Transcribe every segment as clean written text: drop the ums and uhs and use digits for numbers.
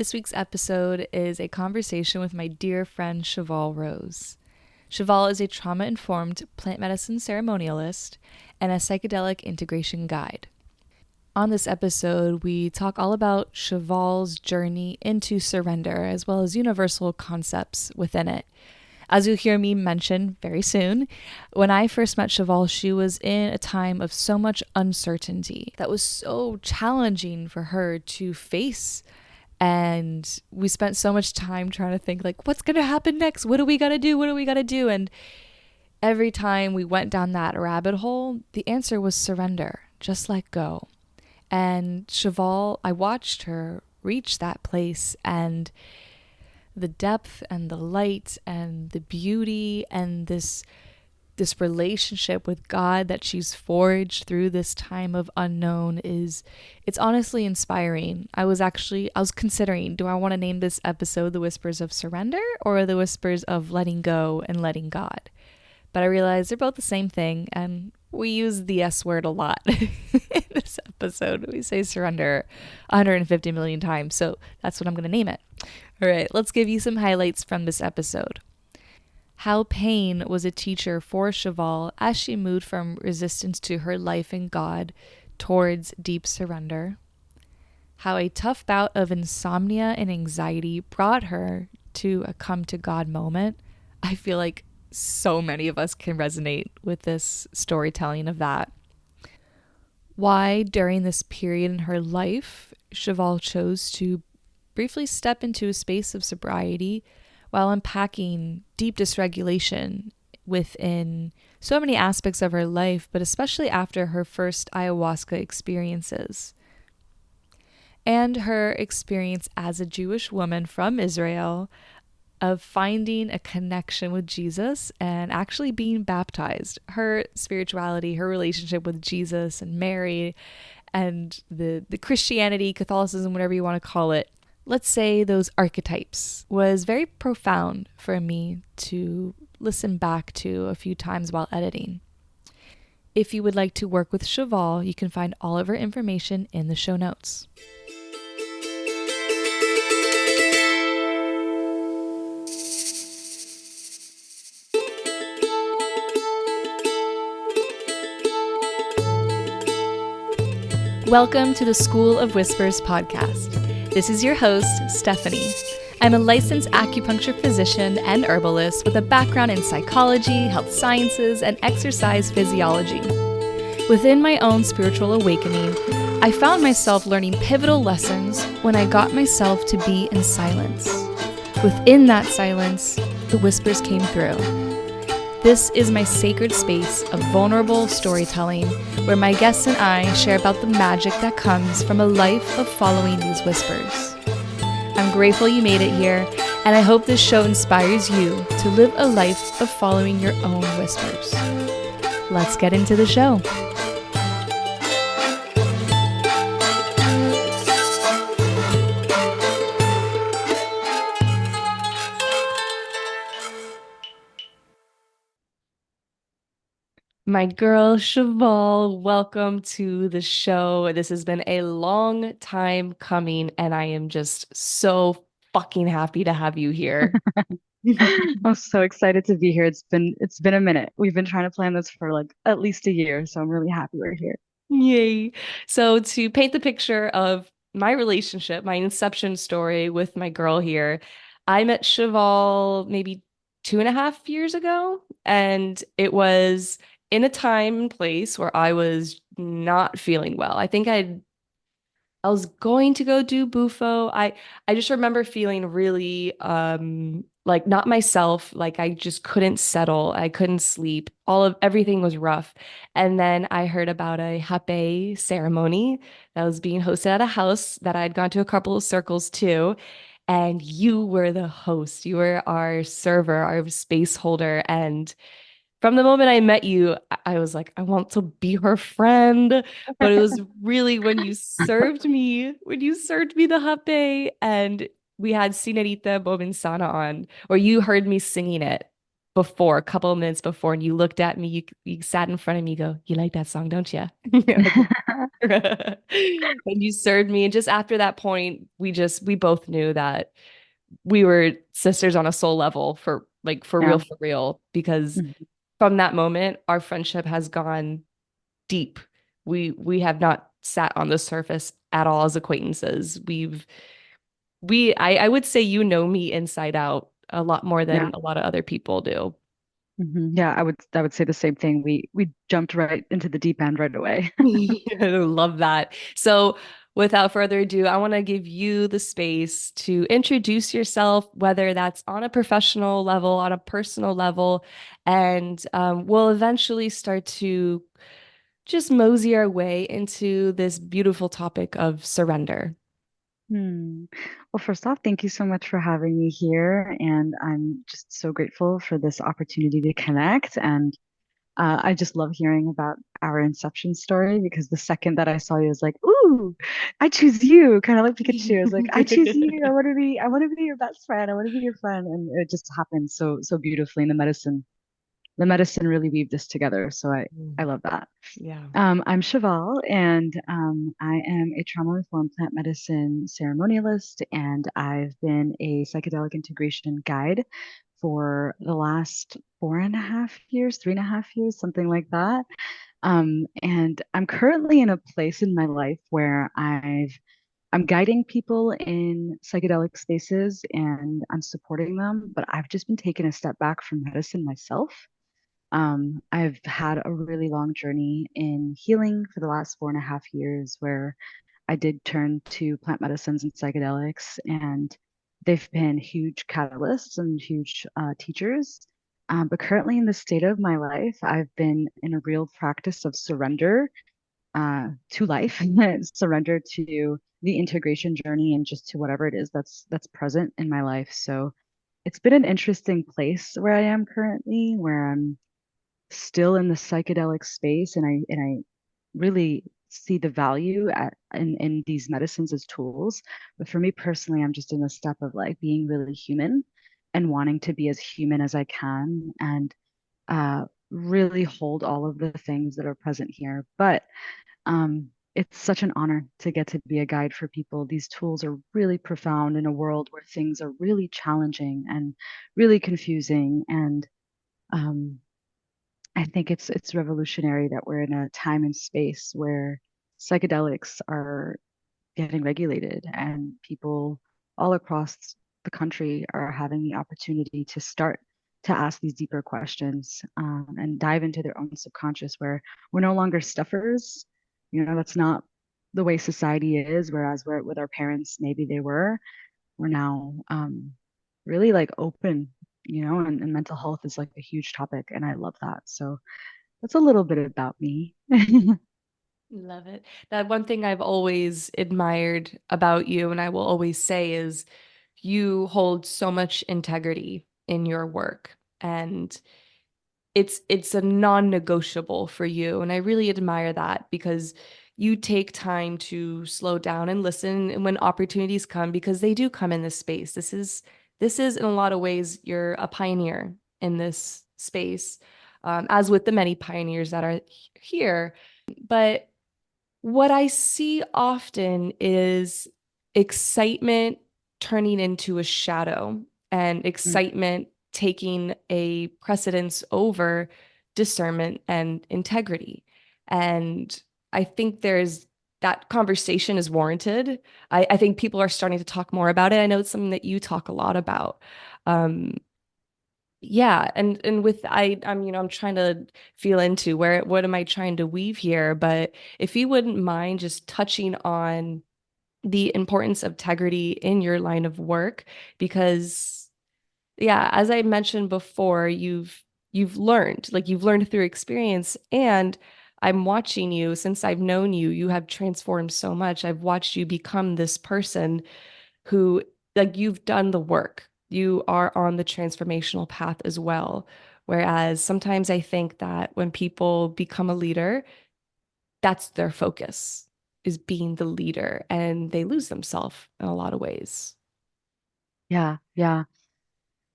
This week's episode is a conversation with my dear friend Shoval Rose. Shoval is a trauma-informed plant medicine ceremonialist and a psychedelic integration guide. On this episode, we talk all about Shoval's journey into surrender, as well as universal concepts within it. As you'll hear me mention very soon, when I first met Shoval, she was in a time of so much uncertainty that was so challenging for her to face. And we spent so much time trying to think, like, what's going to happen next? What do we got to do? What do we got to do? And every time we went down that rabbit hole, the answer was surrender. Just let go. And Shoval, I watched her reach that place, and the depth and the light and the beauty and this relationship with God that she's forged through this time of unknown it's honestly inspiring. I was considering, do I want to name this episode The Whispers of Surrender or The Whispers of Letting Go and Letting God? But I realized they're both the same thing, and we use the S word a lot in this episode. We say surrender 150 million times, so that's what I'm going to name it. All right, let's give you some highlights from this episode. How pain was a teacher for Shoval as she moved from resistance to her life in God towards deep surrender. How a tough bout of insomnia and anxiety brought her to a come to God moment. I feel like so many of us can resonate with this storytelling of that. Why, during this period in her life, Shoval chose to briefly step into a space of sobriety while unpacking deep dysregulation within so many aspects of her life, but especially after her first ayahuasca experiences. And her experience as a Jewish woman from Israel of finding a connection with Jesus and actually being baptized. Her spirituality, her relationship with Jesus and Mary, and the Christianity, Catholicism, whatever you want to call it, let's say those archetypes, was very profound for me to listen back to a few times while editing. If you would like to work with Shoval, you can find all of her information in the show notes. Welcome to the School of Whispers podcast. This is your host, Stephanie. I'm a licensed acupuncture physician and herbalist with a background in psychology, health sciences, and exercise physiology. Within my own spiritual awakening, I found myself learning pivotal lessons when I got myself to be in silence. Within that silence, the whispers came through. This is my sacred space of vulnerable storytelling where my guests and I share about the magic that comes from a life of following these whispers. I'm grateful you made it here, and I hope this show inspires you to live a life of following your own whispers. Let's get into the show. My girl, Shoval, welcome to the show. This has been a long time coming, and I am just so fucking happy to have you here. I'm so excited to be here. It's been a minute. We've been trying to plan this for like at least a year, so I'm really happy we're here. Yay. So to paint the picture of my relationship, my inception story with my girl here, I met Shoval maybe 2.5 years ago, and it was in a time and place where I was not feeling well. I was going to go do Bufo. I just remember feeling really like not myself, like I just couldn't settle. I couldn't sleep. Everything was rough. And then I heard about a hape ceremony that was being hosted at a house that I'd gone to a couple of circles to. And you were the host. You were our server, our space holder. And from the moment I met you, I was like, I want to be her friend. But it was really when you served me the hape, and we had Sinerita Bobinsana on, or you heard me singing it before, a couple of minutes before, and you looked at me, you sat in front of me, you go, you like that song, don't you? And you served me. And just after that point, we both knew that we were sisters on a soul level for like Yeah. for real, because Mhm. from that moment, our friendship has gone deep. We have not sat on the surface at all as acquaintances. I would say you know me inside out a lot more Yeah. than a lot of other people do. Yeah, I would say the same thing. We jumped right into the deep end right away. I love that. So, without further ado, I want to give you the space to introduce yourself, whether that's on a professional level, on a personal level, and we'll eventually start to just mosey our way into this beautiful topic of surrender. Hmm. Well, first off, thank you so much for having me here, and I'm just so grateful for this opportunity to connect. And I just love hearing about our inception story because the second that I saw you, I was like, "Ooh, I choose you!" Kind of like Pikachu. I was like, "I choose you. I want to be your best friend. I want to be your friend." And it just happened so beautifully. And the medicine really weaved this together. So I Mm, love that. yeah. I'm Cheval, and I am a trauma-informed plant medicine ceremonialist, and I've been a psychedelic integration guide for the last 4.5 years, 3.5 years, something like that. And I'm currently in a place in my life where I'm guiding people in psychedelic spaces and I'm supporting them, but I've just been taking a step back from medicine myself. I've had a really long journey in healing for the last 4.5 years where I did turn to plant medicines and psychedelics, and they've been huge catalysts and huge teachers. But currently, in the state of my life, I've been in a real practice of surrender to life, surrender to the integration journey, and just to whatever it is that's present in my life. So it's been an interesting place where I am currently, where I'm still in the psychedelic space, and I really see the value in these medicines as tools. But for me personally, I'm just in the step of like being really human and wanting to be as human as I can, and really hold all of the things that are present here. But it's such an honor to get to be a guide for people. These tools are really profound in a world where things are really challenging and really confusing. And um, I think it's revolutionary that we're in a time and space where psychedelics are getting regulated and people all across the country are having the opportunity to start to ask these deeper questions, and dive into their own subconscious where we're no longer stuffers. That's not the way society is, whereas we're with our parents, maybe they were. We're now really like open, and mental health is like a huge topic, and I love that. So that's a little bit about me. Love it. That one thing I've always admired about you, and I will always say, is you hold so much integrity in your work. And it's a non-negotiable for you. And I really admire that because you take time to slow down and listen and when opportunities come, because they do come in this space. This is in a lot of ways, you're a pioneer in this space, as with the many pioneers that are here. But what I see often is excitement turning into a shadow and Mm. excitement taking a precedence over discernment and integrity. And I think there's that conversation is warranted. I think people are starting to talk more about it. I know it's something that you talk a lot about. Um, yeah, and with I'm I'm trying to feel into where what am I trying to weave here, but if you wouldn't mind just touching on the importance of integrity in your line of work, because yeah, as I mentioned before, you've learned through experience, and I'm watching you since I've known you. You have transformed so much. I've watched you become this person who, like, you've done the work. You are on the transformational path as well. Whereas sometimes I think that when people become a leader, that's their focus, is being the leader, and they lose themselves in a lot of ways. Yeah, yeah.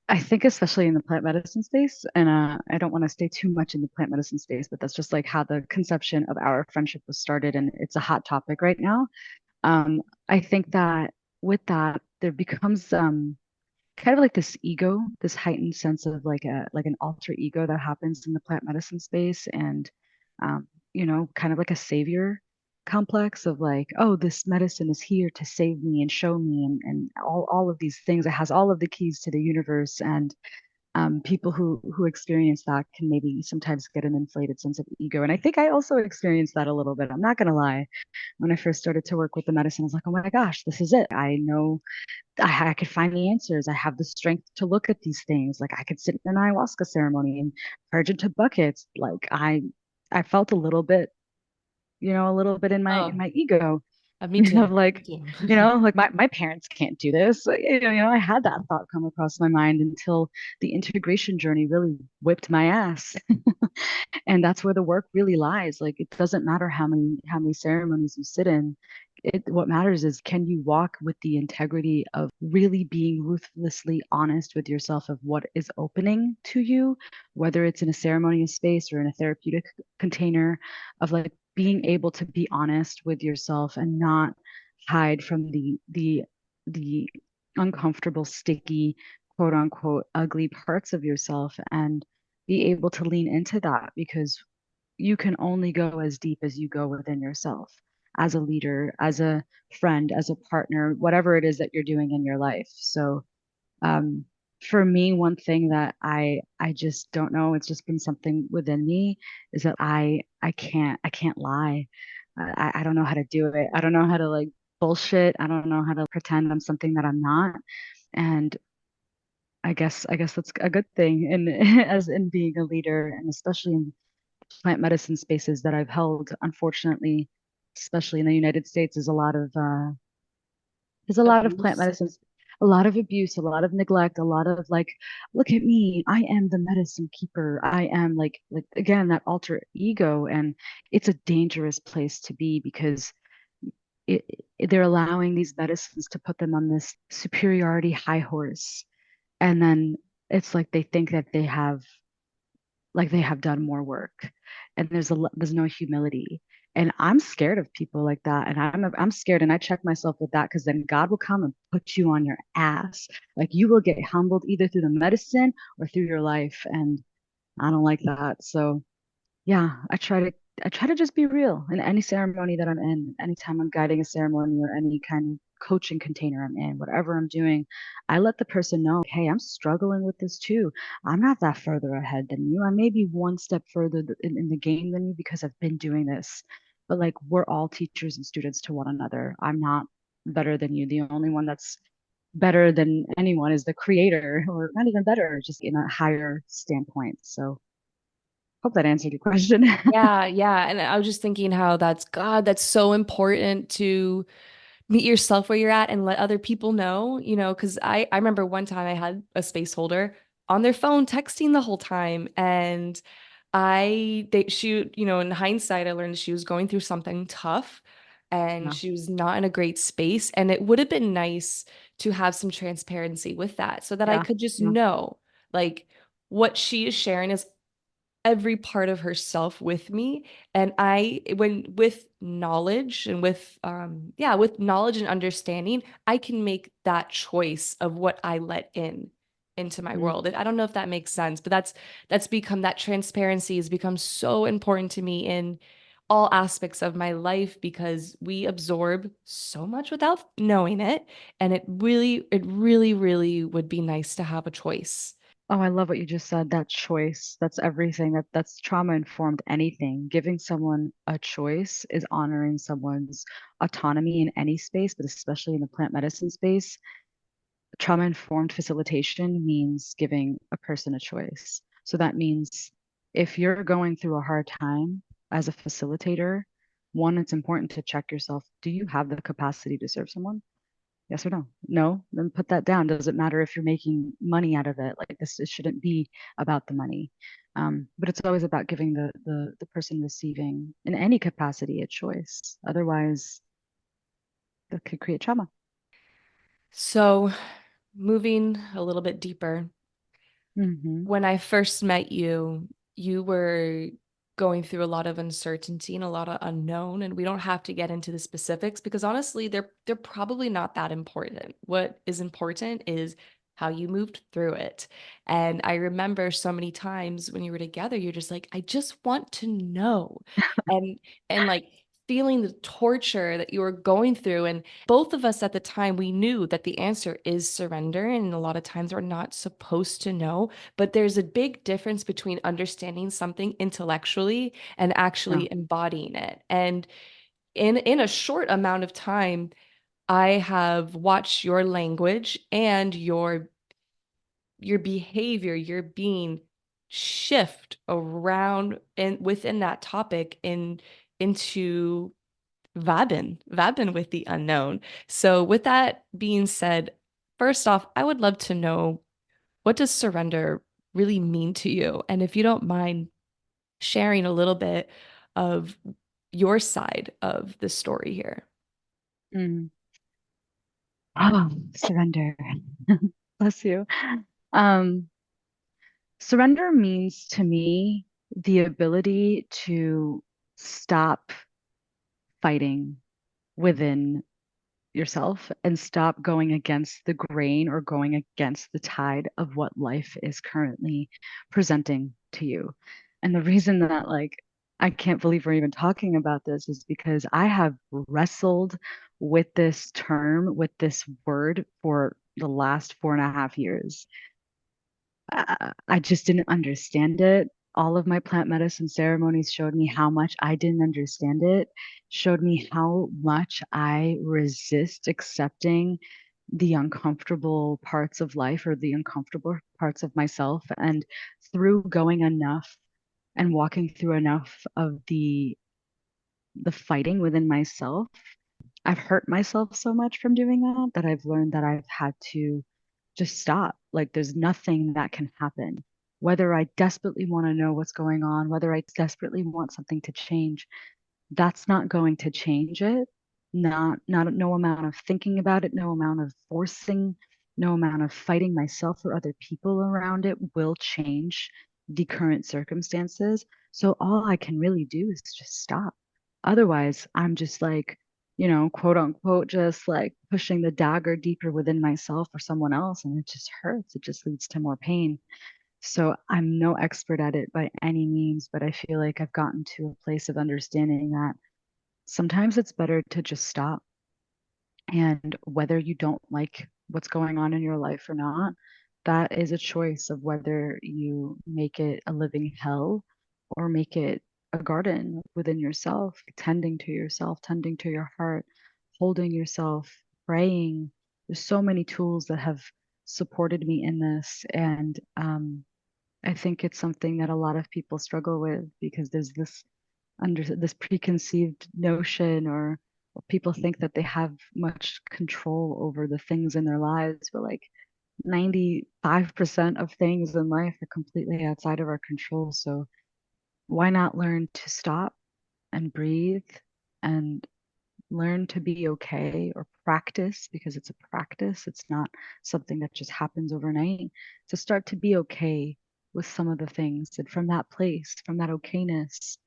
I think especially in the plant medicine space, and I don't want to stay too much in the plant medicine space, but that's just like how the conception of our friendship was started, and it's a hot topic right now. I think that with that, there becomes kind of like this ego, this heightened sense of like an alter ego that happens in the plant medicine space, and um, kind of like a savior complex of like, oh, this medicine is here to save me and show me, and all of these things. It has all of the keys to the universe, and people who experience that can maybe sometimes get an inflated sense of ego. And I think I also experienced that a little bit. I'm not gonna lie. When I first started to work with the medicine, I was like, oh my gosh, this is it. I know I could find the answers. I have the strength to look at these things. Like I could sit in an ayahuasca ceremony and purge into buckets. Like I felt a little bit, a little bit in Oh, my ego, me too. of Me like, too. like my parents can't do this. Like, I had that thought come across my mind until the integration journey really whipped my ass. And that's where the work really lies. Like it doesn't matter how many ceremonies you sit in. What matters is, can you walk with the integrity of really being ruthlessly honest with yourself of what is opening to you, whether it's in a ceremonious space or in a therapeutic container, of like being able to be honest with yourself and not hide from the uncomfortable, sticky, quote unquote, ugly parts of yourself, and be able to lean into that, because you can only go as deep as you go within yourself, as a leader, as a friend, as a partner, whatever it is that you're doing in your life. So, um, for me, one thing that I just don't know, it's just been something within me, is that I can't lie. I don't know how to do it. I don't know how to like bullshit. I don't know how to pretend I'm something that I'm not. And I guess that's a good thing in as in being a leader, and especially in plant medicine spaces that I've held. Unfortunately, especially in the United States, there's a lot of plant Abuse. medicines, a lot of abuse, a lot of neglect, a lot of like, look at me, I am the medicine keeper. I am like again that alter ego, and it's a dangerous place to be, because it, they're allowing these medicines to put them on this superiority high horse, and then it's like they think that they have done more work, and there's no humility. And I'm scared of people like that, and I'm scared, and I check myself with that, because then God will come and put you on your ass. Like you will get humbled either through the medicine or through your life, and I don't like that. So yeah, I try to just be real in any ceremony that I'm in. Anytime I'm guiding a ceremony or any kind of coaching container I'm in, whatever I'm doing, I let the person know, hey, I'm struggling with this too. I'm not that further ahead than you. I may be one step further in the game than you, because I've been doing this. But like we're all teachers and students to one another. I'm not better than you. The only one that's better than anyone is the creator, or not even better, just in a higher standpoint. So hope that answered your question. Yeah, yeah. And I was just thinking how that's so important to meet yourself where you're at and let other people know, because I remember one time I had a space holder on their phone texting the whole time. And she, in hindsight, I learned she was going through something tough and Yeah. she was not in a great space. And it would have been nice to have some transparency with that so that I Yeah. could just Yeah. know, like, what she is sharing is every part of herself with me. And when with knowledge and with knowledge and understanding, I can make that choice of what I let into my Mm. world. I don't know if that makes sense, but that transparency has become so important to me in all aspects of my life, because we absorb so much without knowing it. And it really would be nice to have a choice. Oh, I love what you just said. That choice. That's everything. That's trauma informed anything. Giving someone a choice is honoring someone's autonomy in any space, but especially in the plant medicine space. Trauma informed facilitation means giving a person a choice. So that means if you're going through a hard time as a facilitator, one, it's important to check yourself. Do you have the capacity to serve someone? Yes or no? No, then put that down. Doesn't matter if you're making money out of it. Like this, it shouldn't be about the money. But it's always about giving the person receiving in any capacity a choice. Otherwise, that could create trauma. So, moving a little bit deeper. Hmm. When I first met you, you were going through a lot of uncertainty and a lot of unknown, and we don't have to get into the specifics because honestly, they're probably not that important. What is important is how you moved through it. And I remember so many times when you were together, you're just like, I just want to know. And like feeling the torture that you were going through. And both of us at the time, we knew that the answer is surrender. And a lot of times we're not supposed to know, but there's a big difference between understanding something intellectually and Yeah. actually embodying it. And in a short amount of time, I have watched your language and your behavior, your being shift around and within that topic into vibing with the unknown. So with that being said, first off, I would love to know, what does surrender really mean to you? And if you don't mind sharing a little bit of your side of the story here. Mm. Oh, surrender. Bless you. Um, Surrender means to me the ability to stop fighting within yourself and stop going against the grain or going against the tide of what life is currently presenting to you. And the reason that, like, I can't believe we're even talking about this is because I have wrestled with this term, with this word for the last 4.5 years. I just didn't understand it. All of my plant medicine ceremonies showed me how much I didn't understand it, showed me how much I resist accepting the uncomfortable parts of life or the uncomfortable parts of myself. And through going enough and walking through enough of the fighting within myself, I've hurt myself so much from doing that that I've learned that I've had to just stop. Like there's nothing that can happen. Whether I desperately want to know what's going on, whether I desperately want something to change, that's not going to change it. Not no amount of thinking about it, no amount of forcing, no amount of fighting myself or other people around it will change the current circumstances. So all I can really do is just stop. Otherwise, I'm just like, quote unquote, just like pushing the dagger deeper within myself or someone else, and it just hurts. It just leads to more pain. So I'm no expert at it by any means, but I feel like I've gotten to a place of understanding that sometimes it's better to just stop. And whether you don't like what's going on in your life or not, that is a choice of whether you make it a living hell or make it a garden within yourself, tending to yourself, tending to your heart, holding yourself, praying. There's so many tools that have supported me in this. And I think it's something that a lot of people struggle with because there's this under this preconceived notion or people think that they have much control over the things in their lives, but like 95% of things in life are completely outside of our control. So why not learn to stop and breathe and learn to be okay or practice because it's a practice. It's not something that just happens overnight. To start to be okay with some of the things. And from that place, from that okayness,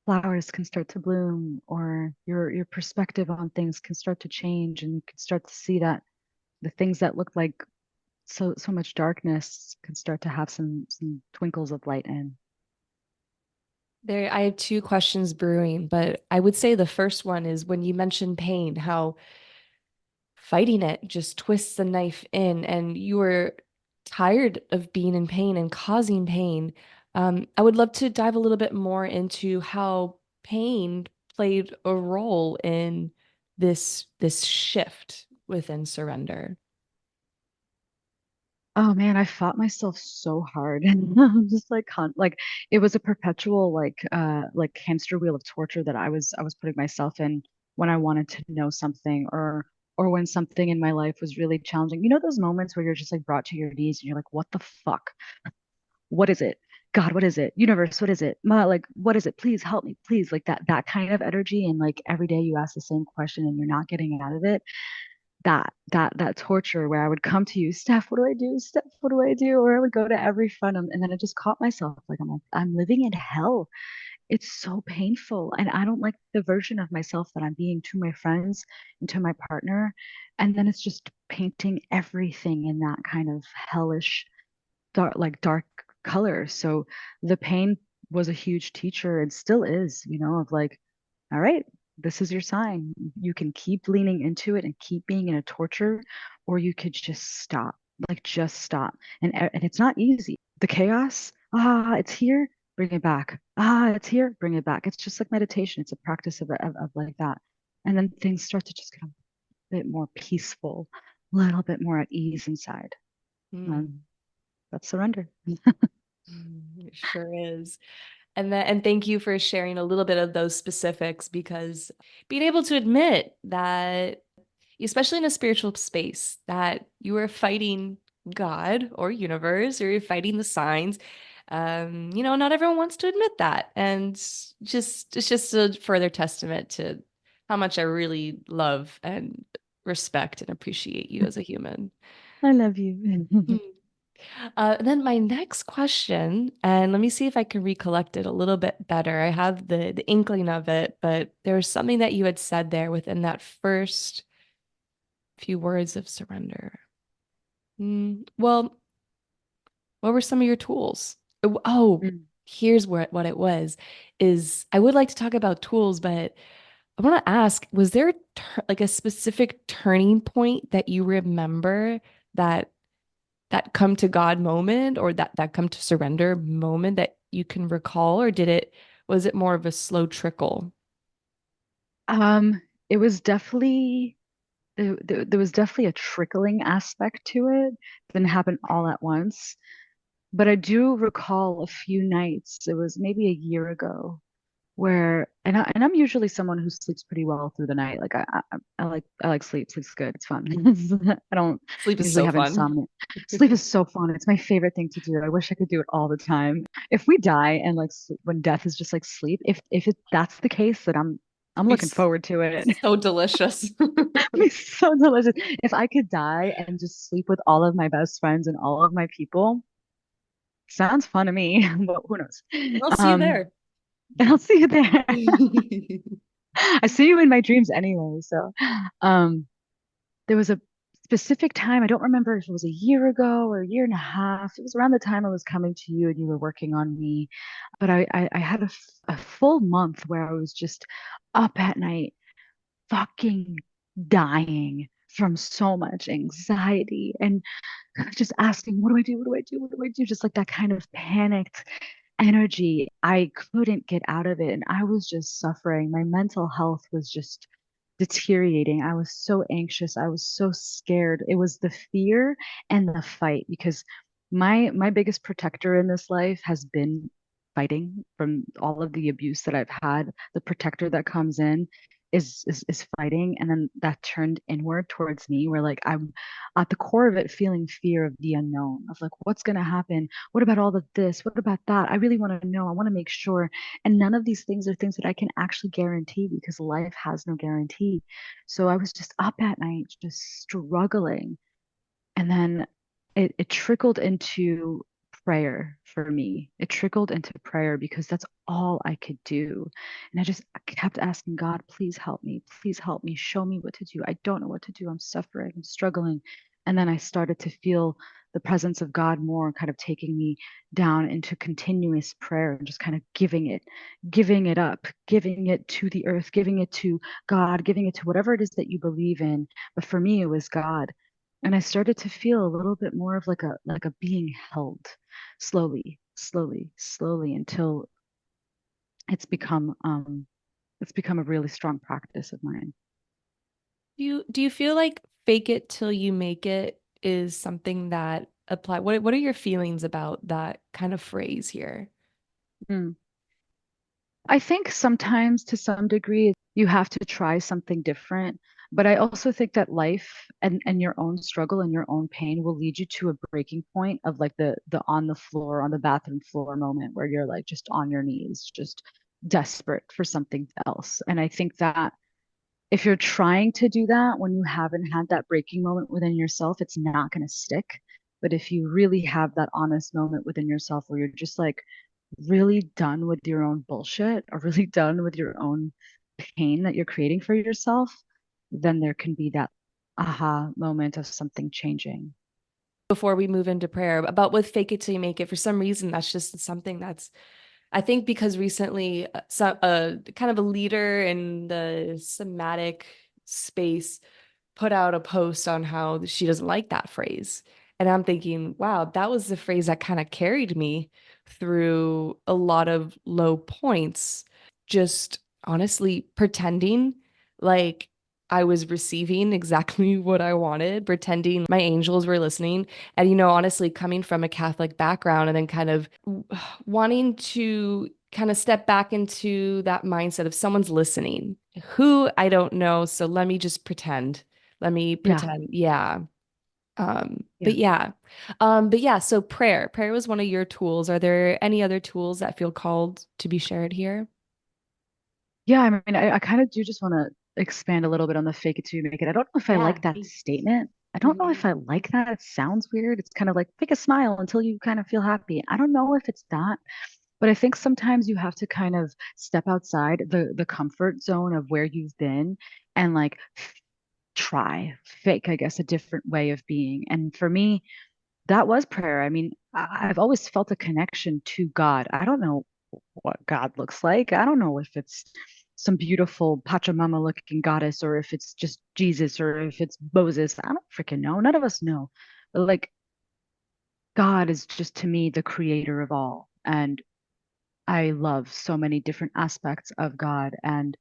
flowers can start to bloom or your perspective on things can start to change and you can start to see that the things that look like so much darkness can start to have some twinkles of light in. There, I have two questions brewing, but I would say the first one is when you mentioned pain, how fighting it just twists the knife in, and you were tired of being in pain and causing pain. I would love to dive a little bit more into how pain played a role in this shift within surrender. Oh man, I fought myself so hard. I'm just like like it was a perpetual like hamster wheel of torture that I was putting myself in when I wanted to know something or when something in my life was really challenging. You know those moments where you're just like brought to your knees and you're like, what the fuck? What is it? God, what is it? Universe, what is it? Ma, like, what is it? Please help me, please. Like that kind of energy. And like every day you ask the same question and you're not getting out of it. that torture where I would come to you, Steph, what do I do? Steph, what do I do? Or I would go to every friend, and then I just caught myself like I'm living in hell. It's so painful, and I don't like the version of myself that I'm being to my friends and to my partner. And then it's just painting everything in that kind of hellish dark color. So the pain was a huge teacher and still is, of like, all right, this is your sign. You can keep leaning into it and keep being in a torture, or you could just stop, like just stop. And it's not easy. The chaos, it's here, bring it back. It's here, bring it back. It's just like meditation. It's a practice of like that. And then things start to just get a bit more peaceful, a little bit more at ease inside. Mm, Um, that's surrender. it sure is. And thank you for sharing a little bit of those specifics because being able to admit that, especially in a spiritual space, that you are fighting God or universe or you're fighting the signs. Not everyone wants to admit that. And just it's just a further testament to how much I really love and respect and appreciate you as a human. I love you. Hmm. Then my next question, and let me see if I can recollect it a little bit better. I have the inkling of it, but there was something that you had said there within that first few words of surrender. Well, what were some of your tools? Oh, Mm. here's what it was, is I would like to talk about tools, but I want to ask, was there like a specific turning point that you remember that that come to God moment or that come to surrender moment that you can recall, or was it more of a slow trickle? Um, it was definitely there was definitely a trickling aspect to it. It didn't happen all at once, but I do recall a few nights. It was maybe a year ago where, and I'm usually someone who sleeps pretty well through the night. Like I like sleep. Sleep's good. It's fun. I don't Sleep is usually so have fun. insomnia. Sleep is so fun. It's my favorite thing to do. I wish I could do it all the time. If we die and like when death is just like sleep, that's the case, that I'm Be looking forward to it. so delicious. It'd be so delicious. If I could die and just sleep with all of my best friends and all of my people, sounds fun to me, but who knows? I'll see you Um, there. and I'll see you there. I see you in my dreams anyway. So, um, there was a specific time. I don't remember if it was a year ago or a year and a half. It was around the time I was coming to you and you were working on me. But I had a full month where I was just up at night, fucking dying from so much anxiety and just asking, what do I do? What do I do? What do I do? Just like that kind of panicked energy. I couldn't get out of it. And I was just suffering. My mental health was just deteriorating. I was so anxious. I was so scared. It was the fear and the fight, because my biggest protector in this life has been fighting from all of the abuse that I've had. The protector that comes in is fighting, and then that turned inward towards me, where like I'm at the core of it feeling fear of the unknown, of like what's going to happen, what about all of this, what about that, I really want to know, I want to make sure. And none of these things are things that I can actually guarantee, because life has no guarantee. So I was just up at night just struggling. And then it trickled into prayer for me. It trickled into prayer because that's all I could do. And I kept asking God, please help me. Please help me. Show me what to do. I don't know what to do. I'm suffering. I'm struggling. And then I started to feel the presence of God more, kind of taking me down into continuous prayer and just kind of giving it up, giving it to the earth, giving it to God, giving it to whatever it is that you believe in. But for me, it was God. And I started to feel a little bit more of like a being held, slowly, slowly, slowly, until it's become um it's become a really strong practice of mine. Do you feel like fake it till you make it is something that apply? What are your feelings about that kind of phrase here? Mm. I think sometimes to some degree you have to try something different, but I also think that life and your own struggle and your own pain will lead you to a breaking point of like the on the floor, on the bathroom floor moment where you're like just on your knees, just desperate for something else. And I think that if you're trying to do that when you haven't had that breaking moment within yourself, it's not going to stick. But if you really have that honest moment within yourself where you're just like really done with your own bullshit or really done with your own pain that you're creating for yourself, then there can be that aha moment of something changing. Before we move into prayer, about with fake it till you make it, for some reason, that's just something that's, I think because recently, kind of a leader in the somatic space put out a post on how she doesn't like that phrase. And I'm thinking, wow, that was the phrase that kind of carried me through a lot of low points, just honestly pretending like I was receiving exactly what I wanted, pretending my angels were listening. And, honestly, coming from a Catholic background and then kind of wanting to kind of step back into that mindset of someone's listening, who I don't know. So let me just pretend. Let me Yeah, pretend. Yeah. yeah. But yeah, so prayer. Prayer was one of your tools. Are there any other tools that feel called to be shared here? Yeah, I mean, I kind of do just want to expand a little bit on the fake it till you make it. I don't know if I Yeah. like that statement. I don't know if Mhm. I like that. It sounds weird. It's kind of like fake a smile until you kind of feel happy. I don't know if it's that, but I think sometimes you have to kind of step outside the comfort zone of where you've been and like try fake, I guess, a different way of being. And for me, that was prayer. I mean, I've always felt a connection to God. I don't know what God looks like. I don't know if it's some beautiful Pachamama looking goddess or if it's just Jesus or if it's Moses. I don't freaking know. None of us know. But like God is just to me the creator of all. And I love so many different aspects of God. And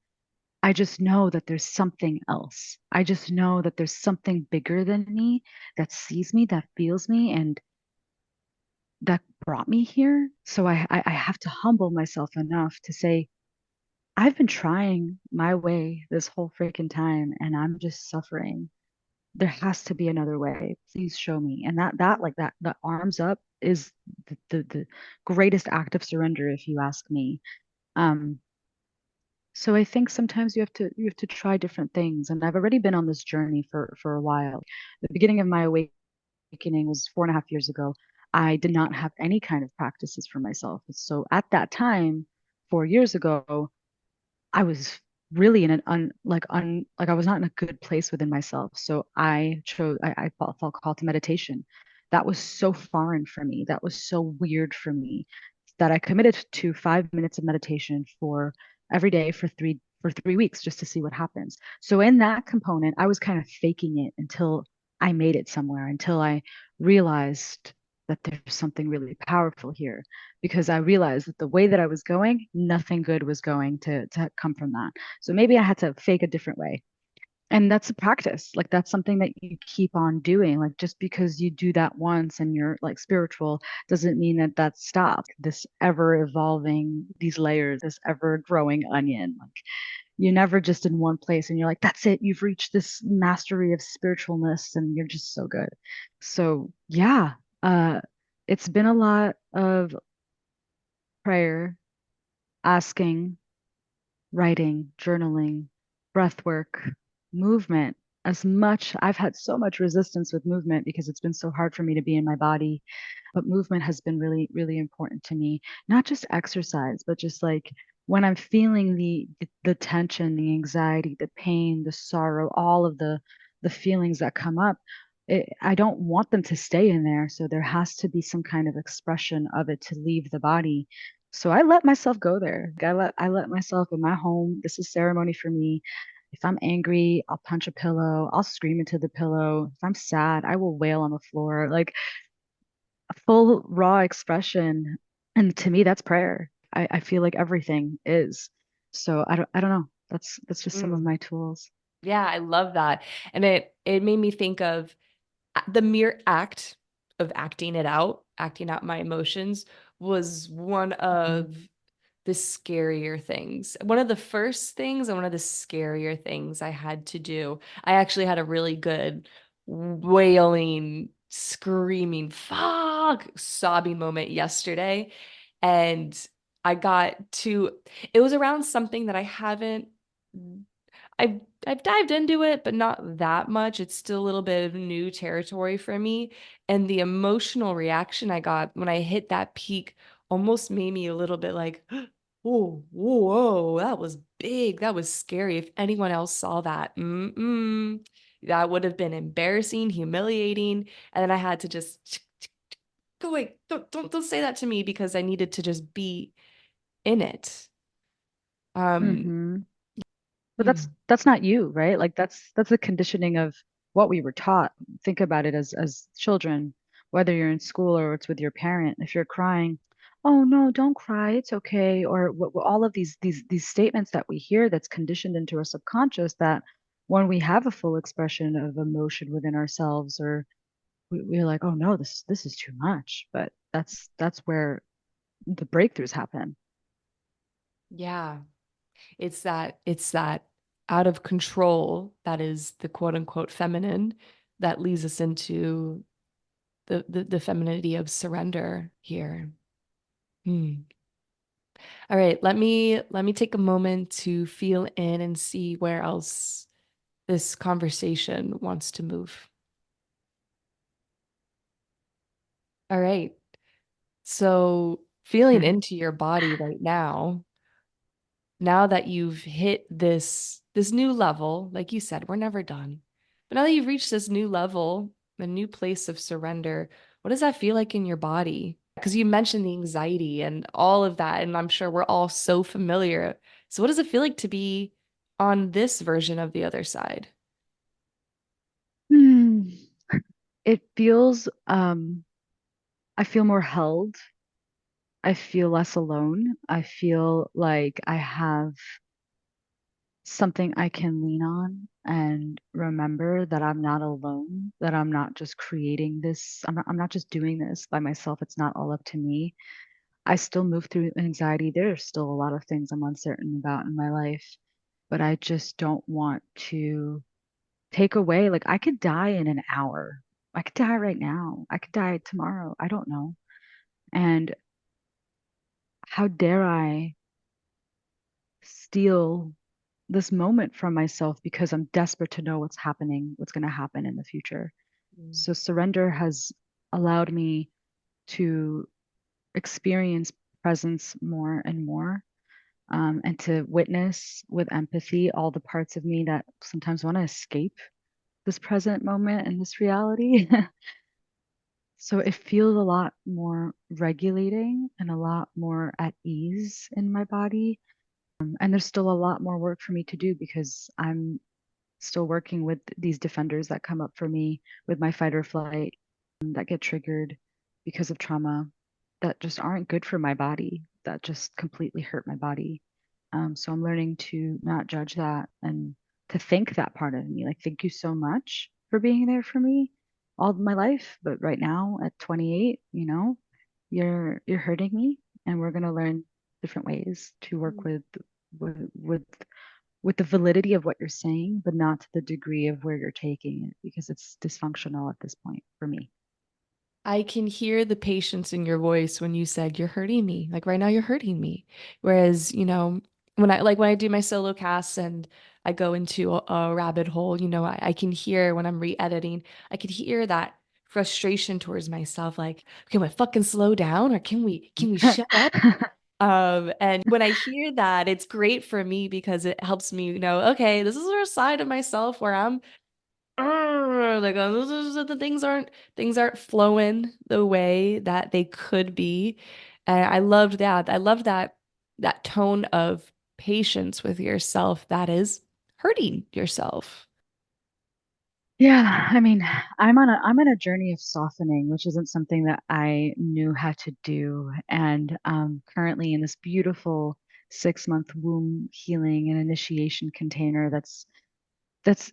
I just know that there's something else. I just know that there's something bigger than me that sees me, that feels me, and that brought me here. So I have to humble myself enough to say, I've been trying my way this whole freaking time and I'm just suffering. There has to be another way. Please show me. And the arms up is the greatest act of surrender, if you ask me. Um, so I think sometimes you have to try different things. And I've already been on this journey for a while. The beginning of my awakening was 4.5 years ago. I did not have any kind of practices for myself. So at that time, 4 years ago, I was really in an like I was not in a good place within myself. So I felt called to meditation. That was so foreign for me. That was so weird for me that I committed to 5 minutes of meditation for every day for three weeks just to see what happens. So in that component, I was kind of faking it until I made it somewhere, until I realized that there's something really powerful here because I realized that the way that I was going, nothing good was going to come from that. So maybe I had to fake a different way. And that's a practice. Like that's something that you keep on doing. Like just because you do that once and you're like spiritual doesn't mean that that stops. This ever evolving, these layers, this ever growing onion. Like you're never just in one place and you're like, that's it. You've reached this mastery of spiritualness and you're just so good. So yeah, uh, it's been a lot of prayer, asking, writing, journaling, breath work, movement. As much, I've had so much resistance with movement because it's been so hard for me to be in my body. But movement has been really, really important to me. Not just exercise, but just like when I'm feeling the tension, the anxiety, the pain, the sorrow, all of the feelings that come up. I don't want them to stay in there. So there has to be some kind of expression of it to leave the body. So I let myself go there. I let myself in my home. This is ceremony for me. If I'm angry, I'll punch a pillow. I'll scream into the pillow. If I'm sad, I will wail on the floor. Like a full raw expression. And to me, that's prayer. I feel like everything is. So I don't know. That's just some of Mm. my tools. Yeah, I love that. And it made me think of the mere act of acting out my emotions was one Mhm. of the scarier things. One of the first things and one of the scarier things I had to do. I actually had a really good wailing, screaming, fuck, sobbing moment yesterday. And I got to, it was around something that I haven't. I've dived into it, but not that much. It's still a little bit of new territory for me. And the emotional reaction I got when I hit that peak almost made me a little bit like, oh, whoa, that was big. That was scary. If anyone else saw that, that would have been embarrassing, humiliating. And then I had to just go away. Don't say that to me because I needed to just be in it. Um, Hmm. But hmm, that's not you, right? Like that's the conditioning of what we were taught. Think about it as children, whether you're in school or it's with your parent. If you're crying, oh no, don't cry, it's okay. Or all of these statements that we hear that's conditioned into our subconscious that when we have a full expression of emotion within ourselves, or we're like, oh no, this is too much. But that's where the breakthroughs happen. yeah. It's that out of control that is the quote unquote feminine that leads us into the femininity of surrender here. Hmm. All right, let me take a moment to feel in and see where else this conversation wants to move. All right. So feeling into your body right now that you've hit this new level, like you said, we're never done. But now that you've reached this new level, a new place of surrender, what does that feel like in your body? Because you mentioned the anxiety and all of that, and I'm sure we're all so familiar. So what does it feel like to be on this version of the other side? Hmm. It feels I feel more held. I feel less alone. I feel like I have something I can lean on and remember that I'm not alone, that I'm not just creating this. I'm not just doing this by myself. It's not all up to me. I still move through anxiety. There are still a lot of things I'm uncertain about in my life, but I just don't want to take away. Like I could die in an hour. I could die right now. I could die tomorrow. I don't know. And how dare I steal this moment from myself because I'm desperate to know what's happening, what's going to happen in the future. Mm. So surrender has allowed me to experience presence more and more, and to witness with empathy all the parts of me that sometimes want to escape this present moment and this reality. So it feels a lot more regulating and a lot more at ease in my body. And there's still a lot more work for me to do because I'm still working with these defenders that come up for me with my fight or flight, that get triggered because of trauma, that just aren't good for my body, that just completely hurt my body. So I'm learning to not judge that and to thank that part of me. Like, thank you so much for being there for me all my life. But right now at 28, you're hurting me, and we're gonna learn different ways to work with with with the validity of what you're saying, but not to the degree of where you're taking it because it's dysfunctional at this point for me. I can hear the patience in your voice when you said you're hurting me. Like right now you're hurting me. Whereas, when I do my solo casts and I go into a rabbit hole, I can hear when I'm re-editing, I can hear that frustration towards myself, like, can we fucking slow down or can we shut up? And when I hear that, it's great for me because it helps me know, okay, this is a side of myself where I'm like the things aren't flowing the way that they could be. And I loved that. I loved that tone of patience with yourself that is hurting yourself. Yeah, I mean, I'm on a journey of softening, which isn't something that I knew how to do. And currently in this beautiful 6-month womb healing and initiation container that's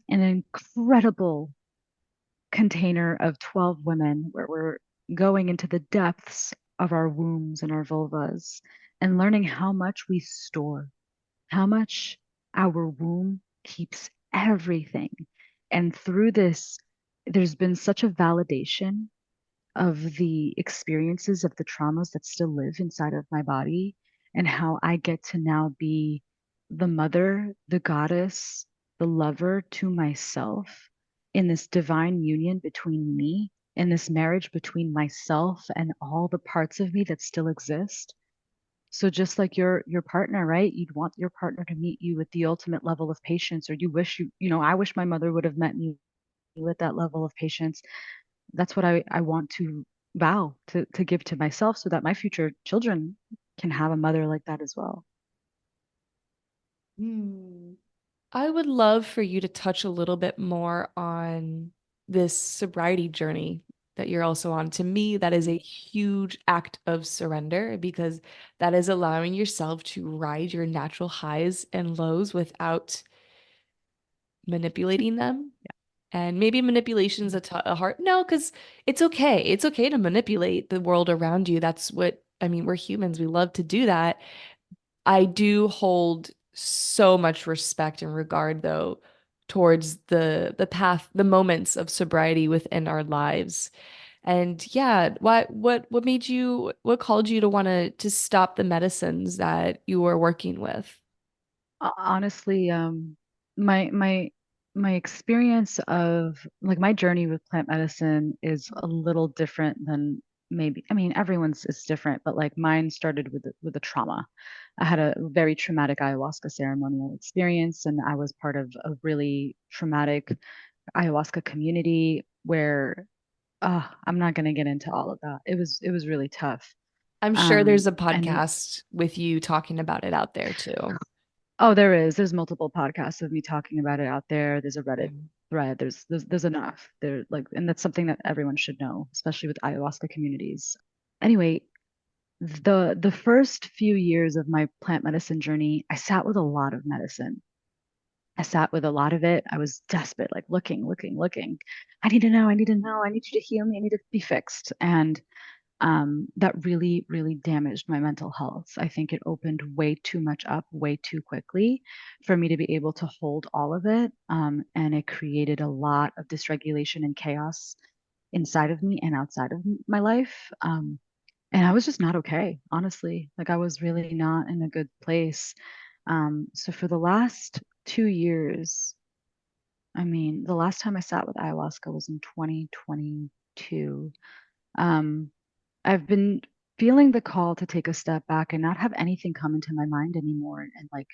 an incredible container of 12 women where we're going into the depths of our wombs and our vulvas and learning how much we store, how much our womb keeps everything. And through this, there's been such a validation of the experiences of the traumas that still live inside of my body, and how I get to now be the mother, the goddess, the lover to myself in this divine union between me, in this marriage between myself and all the parts of me that still exist. So just like your partner, right? You'd want your partner to meet you with the ultimate level of patience, or you wish I wish my mother would have met me with that level of patience. That's what I want to vow to give to myself so that my future children can have a mother like that as well. Hmm. I would love for you to touch a little bit more on this sobriety journey that you're also on. To me, that is a huge act of surrender because that is allowing yourself to ride your natural highs and lows without manipulating them. And maybe manipulation's a hard no, because it's okay. It's okay to manipulate the world around you. That's what I mean. We're humans. We love to do that. I do hold so much respect and regard though towards the path, the moments of sobriety within our lives. And yeah, what made you what called you to want to stop the medicines that you were working with? Honestly, my my my experience of like my journey with plant medicine is a little different than maybe, I mean, everyone's is different, but like mine started with a trauma. I had a very traumatic ayahuasca ceremonial experience, and I was part of a really traumatic ayahuasca community where I'm not going to get into all of that. It was really tough. I'm sure there's a And podcast with you talking about it out there too. Oh, there is. There's multiple podcasts of me talking about it out there. There's a Reddit Mm. thread. There's enough. There like, and that's something that everyone should know, especially with ayahuasca communities. Anyway, the first few years of my plant medicine journey, I sat with a lot of medicine. I sat with a lot of it. I was desperate, like looking, looking, looking. I need to know. I need to know. I need you to heal me. I need to be fixed. And that really, really damaged my mental health. I think it opened way too much up way too quickly for me to be able to hold all of it. And it created a lot of dysregulation and chaos inside of me and outside of my life. And I was just not okay, honestly. Like I was really not in a good place. So for the last 2 years, I mean, the last time I sat with ayahuasca was in 2022. Um, I've been feeling the call to take a step back and not have anything come into my mind anymore and like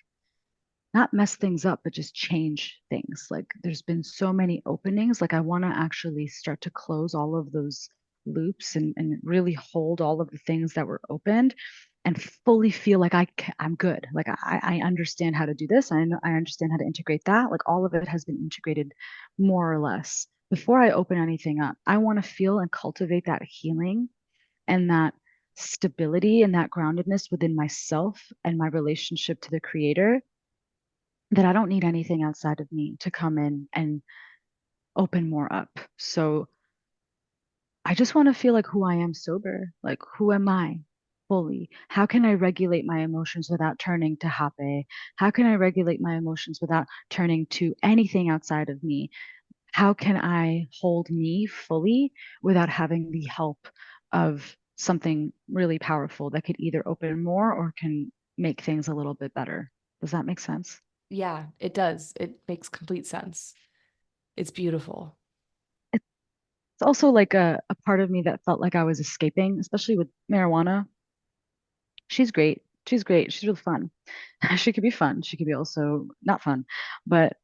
not mess things up, but just change things. Like there's been so many openings. Like I want to actually start to close all of those loops and really hold all of the things that were opened and fully feel like I'm good. Like I understand how to do this. I know I understand how to integrate that. Like all of it has been integrated more or less. Before I open anything up, I want to feel and cultivate that healing and that stability and that groundedness within myself and my relationship to the creator, that I don't need anything outside of me to come in and open more up. So I just want to feel like who I am sober. Like, who am I fully? How can I regulate my emotions without turning to hape? How can I regulate my emotions without turning to anything outside of me? How can I hold me fully without having the help of something really powerful that could either open more or can make things a little bit better? Does that make sense? Yeah, it does. It makes complete sense. It's beautiful. It's also like a part of me that felt like I was escaping, especially with marijuana. She's great. She's great. She's real fun. She could be fun. She could be also not fun. But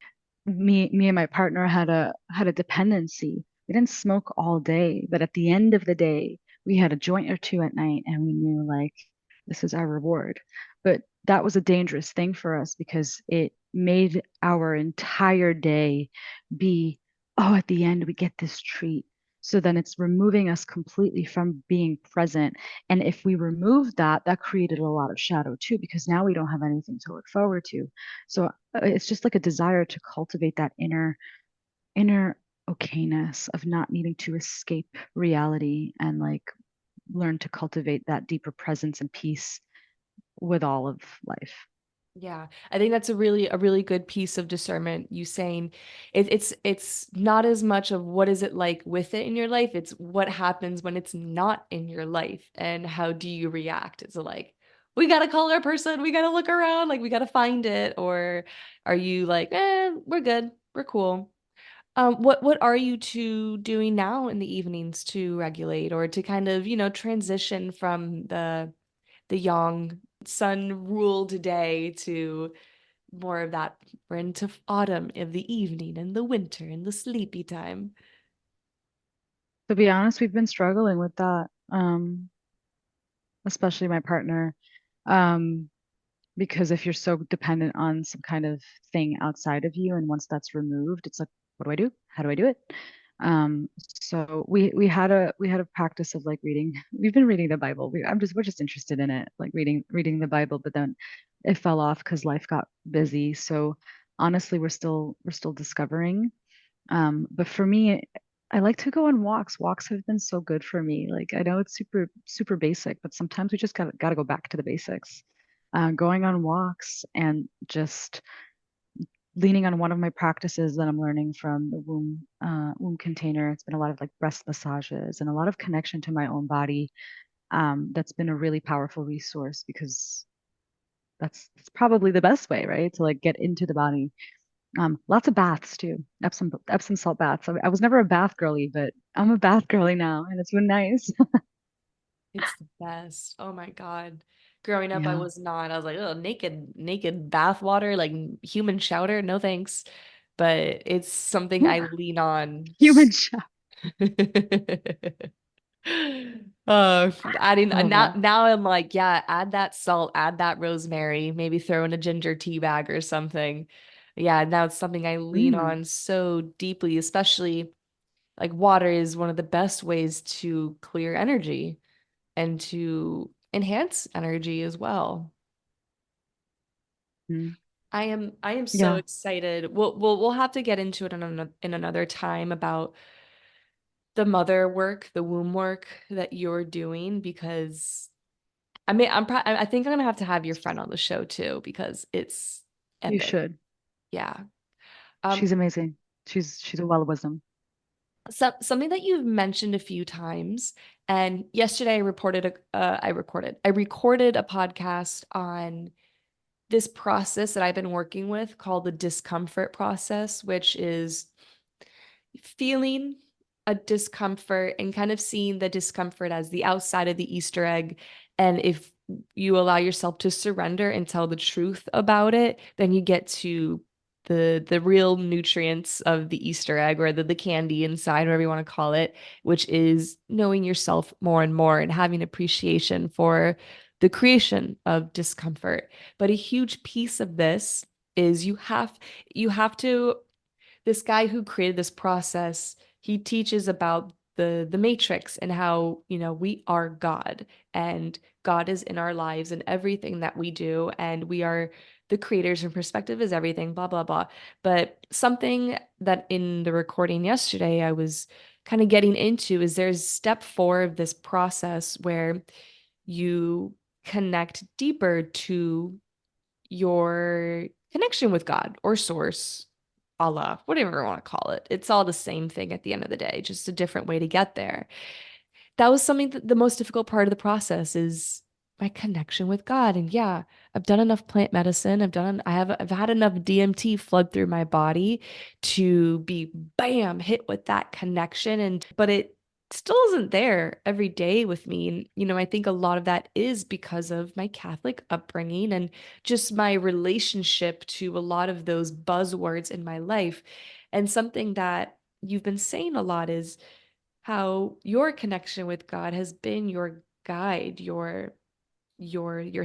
me and my partner had a dependency. We didn't smoke all day, but at the end of the day, we had a joint or two at night and we knew like this is our reward. But that was a dangerous thing for us because it made our entire day be, oh, at the end we get this treat. So then it's removing us completely from being present. And if we removed that, that created a lot of shadow too, because now we don't have anything to look forward to. So it's just like a desire to cultivate that inner okayness of not needing to escape reality and like learn to cultivate that deeper presence and peace with all of life. Yeah, I think that's a really good piece of discernment. You saying it's not as much of what is it like with it in your life, it's what happens when it's not in your life and how do you react. It's like we gotta call our person, we gotta look around, like we gotta find it? Or are you like, we're good, we're cool? What are you two doing now in the evenings to regulate or to kind of, transition from the yang sun ruled day to more of that, we're into autumn of the evening and the winter and the sleepy time? To be honest, we've been struggling with that, especially my partner. Um, because if you're so dependent on some kind of thing outside of you, and once that's removed, it's like, what do I do? How do I do it? So we had a practice of like reading. We've been reading the Bible. We're just interested in it, like reading the Bible, but then it fell off because life got busy. So honestly, we're still discovering. But for me, I like to go on walks. Walks have been so good for me. Like I know it's super basic, but sometimes we just gotta go back to the basics. Going on walks and just leaning on one of my practices that I'm learning from the womb container. It's been a lot of like breast massages and a lot of connection to my own body. That's been a really powerful resource because that's probably the best way, right? To like get into the body. Lots of baths too. Epsom salt baths. I was never a bath girly, but I'm a bath girly now, and it's been nice. It's the best. Oh my God. Growing up, I Yeah. was not. I was like, oh, naked bath water, like human chowder. No thanks. But it's something Ooh, I lean on. human shower. Adding I love now that. now I'm like, yeah, add that salt, add that rosemary, maybe throw in a ginger tea bag or something. Yeah, now it's something I lean Mm, on so deeply, especially like water is one of the best ways to clear energy and to enhance energy as well. mm. I am so Yeah, excited. We'll have to get into it in another time about the mother work, the womb work that you're doing because I think I'm gonna have to have your friend on the show too because it's you epic. should. Yeah. She's Um, amazing. She's a well of wisdom. something that you've mentioned a few times, and yesterday I recorded a podcast on this process that I've been working with called the discomfort process, which is feeling a discomfort and kind of seeing the discomfort as the outside of the Easter egg. And if you allow yourself to surrender and tell the truth about it, then you get to the real nutrients of the Easter egg or the candy inside, whatever you want to call it, which is knowing yourself more and more and having appreciation for the creation of discomfort. But a huge piece of this is you have to this guy who created this process, he teaches about the matrix and how, we are God and God is in our lives and everything that we do and we are the creators and perspective is everything, blah blah blah. But something that in the recording yesterday I was kind of getting into is there's step 4 of this process where you connect deeper to your connection with God or source, Allah, whatever you want to call it. It's all the same thing at the end of the day, just a different way to get there. That was something that the most difficult part of the process is my connection with God. And yeah, I've done enough plant medicine. I've had enough DMT flood through my body to be bam, hit with that connection. But it still isn't there every day with me. And, I think a lot of that is because of my Catholic upbringing and just my relationship to a lot of those buzzwords in my life. And something that you've been saying a lot is how your connection with God has been your guide, your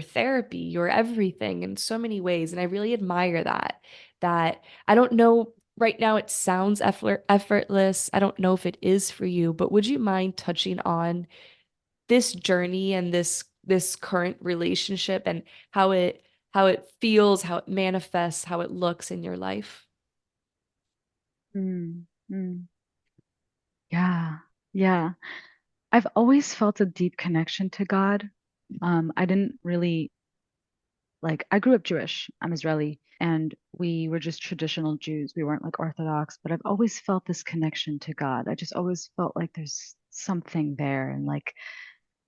therapy, your everything in so many ways. And I really admire that I don't know right now it sounds effortless. I don't know if it is for you, but would you mind touching on this journey and this current relationship and how it feels, how it manifests, how it looks in your life? Mm, mm. Yeah, yeah. I've always felt a deep connection to God. I didn't really like, I grew up Jewish. I'm Israeli, and we were just traditional Jews. We weren't like Orthodox, but I've always felt this connection to God. I just always felt like there's something there, and like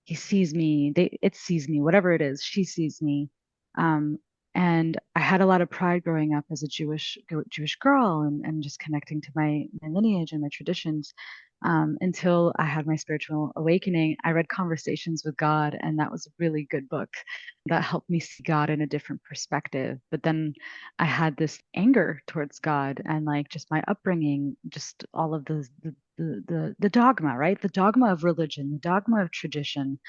he sees me, it sees me, whatever it is, she sees me. Um, and I had a lot of pride growing up as a Jewish girl, and just connecting to my lineage and my traditions. Until I had my spiritual awakening, I read Conversations with God, and that was a really good book that helped me see God in a different perspective. But then I had this anger towards God, and like just my upbringing, just all of the dogma, right? The dogma of religion, the dogma of tradition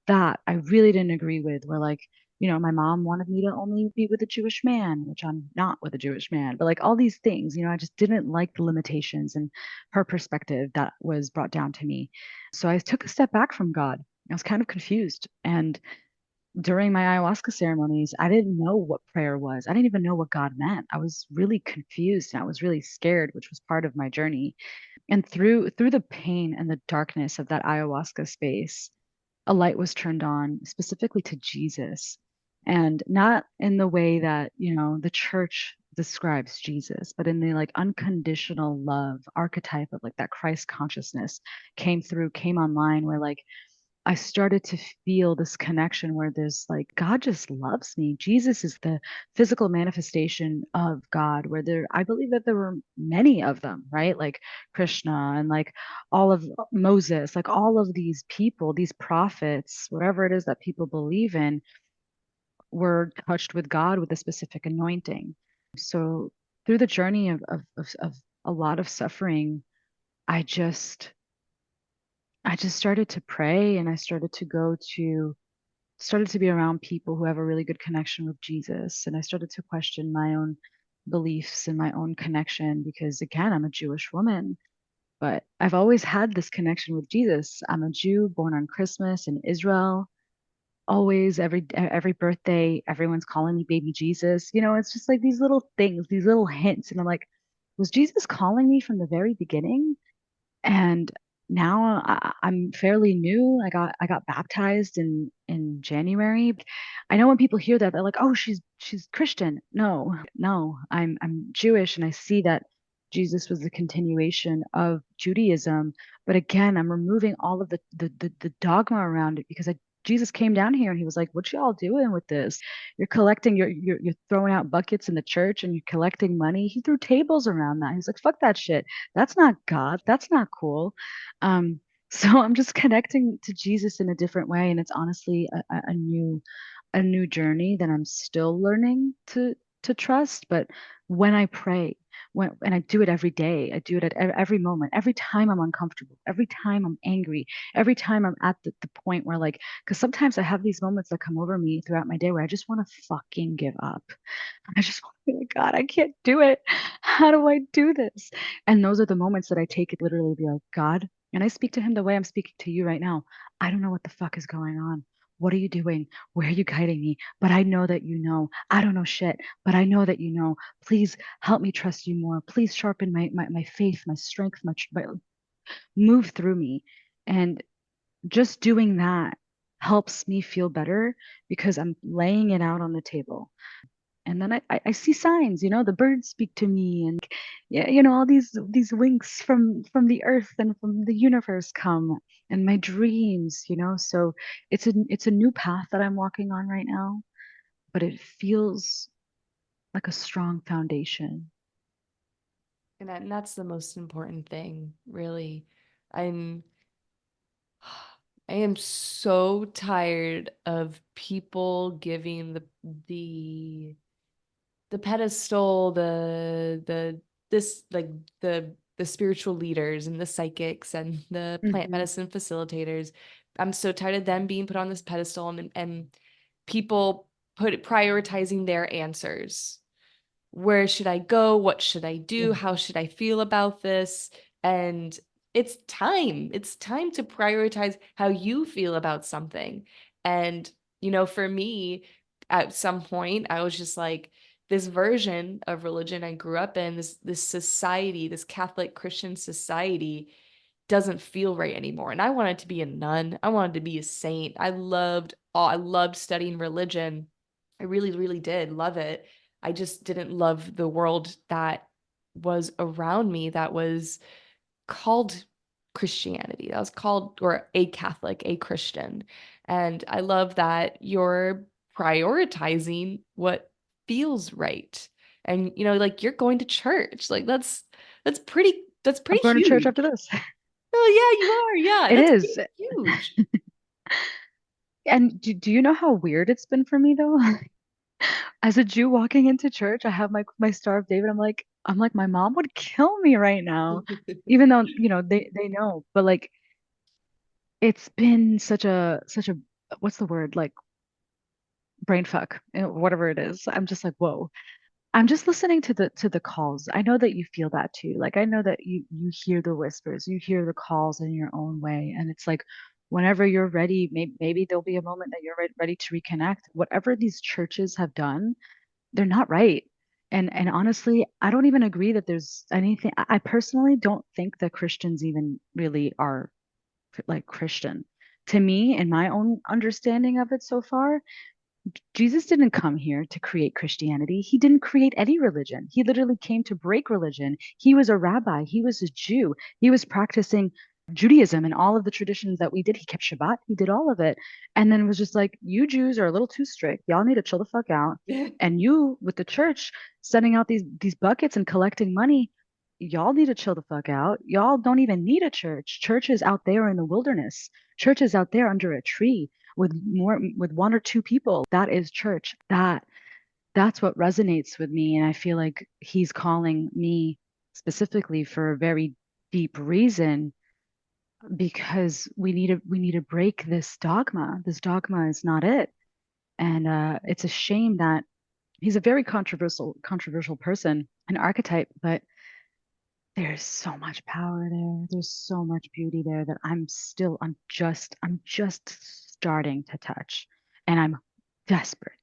that I really didn't agree with. Where like, my mom wanted me to only be with a Jewish man, which I'm not with a Jewish man, but like all these things, I just didn't like the limitations and her perspective that was brought down to me. So I took a step back from God. I was kind of confused. And during my ayahuasca ceremonies, I didn't know what prayer was. I didn't even know what God meant. I was really confused and I was really scared, which was part of my journey. And through the pain and the darkness of that ayahuasca space, a light was turned on specifically to Jesus. And not in the way that, the church describes Jesus, but in the like unconditional love archetype of like that Christ consciousness came online, where like I started to feel this connection where there's like, God just loves me. Jesus is the physical manifestation of God, where I believe that there were many of them, right? Like Krishna and like all of Moses, like all of these people, these prophets, whatever it is that people believe in, were touched with God with a specific anointing. So through the journey of a lot of suffering, I just I just started to pray, and I started to be around people who have a really good connection with Jesus. And I started to question my own beliefs and my own connection, because again, I'm a Jewish woman, but I've always had this connection with Jesus. I'm a Jew born on Christmas in Israel. Always, every birthday, everyone's calling me baby Jesus. It's just like these little things, these little hints. And I'm like, was Jesus calling me from the very beginning? And now I'm fairly new. I got baptized in January. I know when people hear that, they're like, "Oh, she's Christian." No, no, I'm Jewish, and I see that Jesus was the continuation of Judaism. But again, I'm removing all of the dogma around it, because Jesus came down here and he was like, "What y'all doing with this? You're collecting, you're throwing out buckets in the church and you're collecting money." He threw tables around that. He's like, "Fuck that shit. That's not God. That's not cool." Um, so I'm just connecting to Jesus in a different way, and it's honestly a new journey that I'm still learning to trust. But when I pray, and I do it every day, I do it at every moment, every time I'm uncomfortable, every time I'm angry, every time I'm at the point where like, because sometimes I have these moments that come over me throughout my day where I just want to fucking give up. I just want to be like, God, I can't do it. How do I do this? And those are the moments that I take it literally, be like, God, and I speak to him the way I'm speaking to you right now. I don't know what the fuck is going on. What are you doing? Where are you guiding me? But I know that you know. I don't know shit, but I know that you know. Please help me trust you more. Please sharpen my faith, my strength, move through me. And just doing that helps me feel better, because I'm laying it out on the table. And then I see signs, the birds speak to me, and yeah, all these winks from the earth and from the universe come, and my dreams, so it's a new path that I'm walking on right now, but it feels like a strong foundation. And that's the most important thing, really. I'm I am so tired of people giving the the pedestal, the this like the spiritual leaders and the psychics and the plant Hmm. medicine facilitators. I'm so tired of them being put on this pedestal, and people prioritizing their answers. Where should I go? What should I do? Yeah. How should I feel about this? And it's time. It's time to prioritize how you feel about something. And, for me, at some point, I was just like, this version of religion I grew up in, this society, this Catholic Christian society doesn't feel right anymore. And I wanted to be a nun. I wanted to be a saint. I loved studying religion. I really, really did love it. I just didn't love the world that was around me that was called Christianity. That was called, or a Catholic, a Christian. And I love that you're prioritizing what feels right. And like you're going to church. Like that's I'm pretty going to church after huge. this. Oh yeah, you are. Yeah, It that's pretty is. huge. And do you know how weird it's been for me though? As a Jew walking into church, I have my Star of David. I'm like, my mom would kill me right now, even though, they know. But like it's been such a what's the word? Like brain fuck, whatever it is. I'm just like, whoa. I'm just listening to the calls. I know that you feel that too. Like I know that you hear the whispers, you hear the calls in your own way, and it's like whenever you're ready, maybe there'll be a moment that you're ready to reconnect. Whatever these churches have done, they're not right. And honestly, I don't even agree that there's anything. I personally don't think that Christians even really are like Christian. To me, in my own understanding of it so far, Jesus didn't come here to create Christianity. He didn't create any religion. He literally came to break religion. He was a rabbi. He was a Jew. He was practicing Judaism and all of the traditions that we did. He kept Shabbat. He did all of it. And then was just like, you Jews are a little too strict. Y'all need to chill the fuck out. And you, with the church, sending out these buckets and collecting money, y'all need to chill the fuck out. Y'all don't even need a church. Church is out there in the wilderness. Church is out there under a tree with one or two people. That is church. That's what resonates with me, and I feel like he's calling me specifically for a very deep reason, because we need to break this dogma. This dogma is not it. And it's a shame that he's a very controversial person, an archetype, but there's so much power there. There's so much beauty there that I'm just starting to touch. And I'm desperate,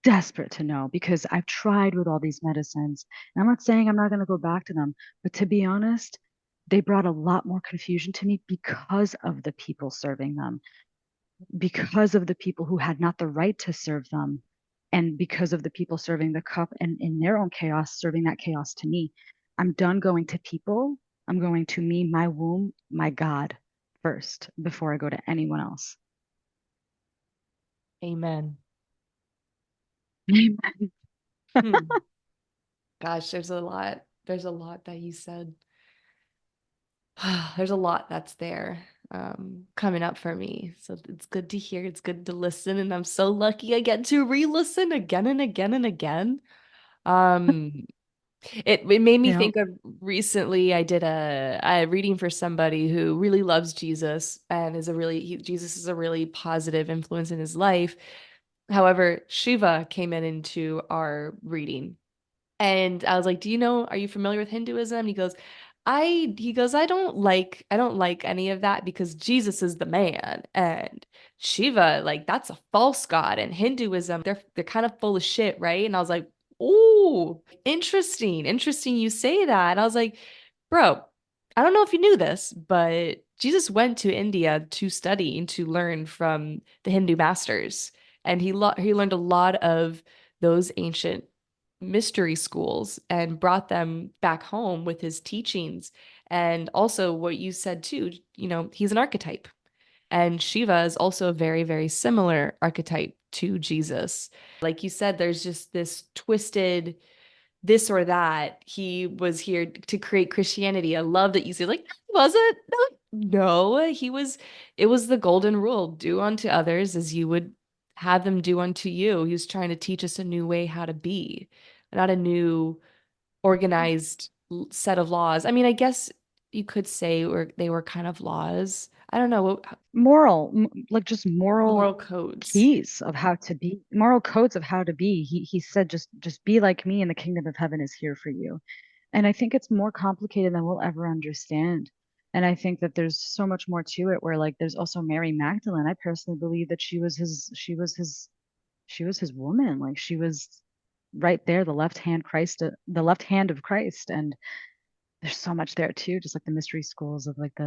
desperate to know, because I've tried with all these medicines. And I'm not saying I'm not going to go back to them, but to be honest, they brought a lot more confusion to me because of the people serving them, because of the people who had not the right to serve them, and because of the people serving the cup and in their own chaos, serving that chaos to me. I'm done going to people. I'm going to me, my womb, my God first before I go to anyone else. Amen. Hmm. Gosh, there's a lot. There's a lot that you said. There's a lot that's there coming up for me. So it's good to hear. It's good to listen. And I'm so lucky I get to re-listen again and again and again. Um, it made me Yeah. think of recently I did a reading for somebody who really loves Jesus and Jesus is a really positive influence in his life. However, Shiva came into our reading. And I was like, are you familiar with Hinduism? I don't like any of that because Jesus is the man and Shiva, like that's a false god. And Hinduism, they're kind of full of shit, right? And I was like, oh, interesting. Interesting you say that. And I was like, bro, I don't know if you knew this, but Jesus went to India to study and to learn from the Hindu masters. And he learned a lot of those ancient mystery schools and brought them back home with his teachings. And also what you said too, he's an archetype. And Shiva is also a very, very similar archetype to Jesus. Like you said, there's just this twisted this or that. He was here to create Christianity. I love that you say, like, was it? No, it was the golden rule, do unto others as you would have them do unto you. He was trying to teach us a new way how to be, not a new organized set of laws. I mean, I guess you could say they were kind of laws. I don't know, Like just moral moral codes. keys of how to be, moral codes of how to be. He said, just be like me, and the kingdom of heaven is here for you. And I think it's more complicated than we'll ever understand. And I think that there's so much more to it, where like there's also Mary Magdalene. I personally believe that she was his woman. Like she was right there, the left hand of Christ. And there's so much there too, just like the mystery schools of like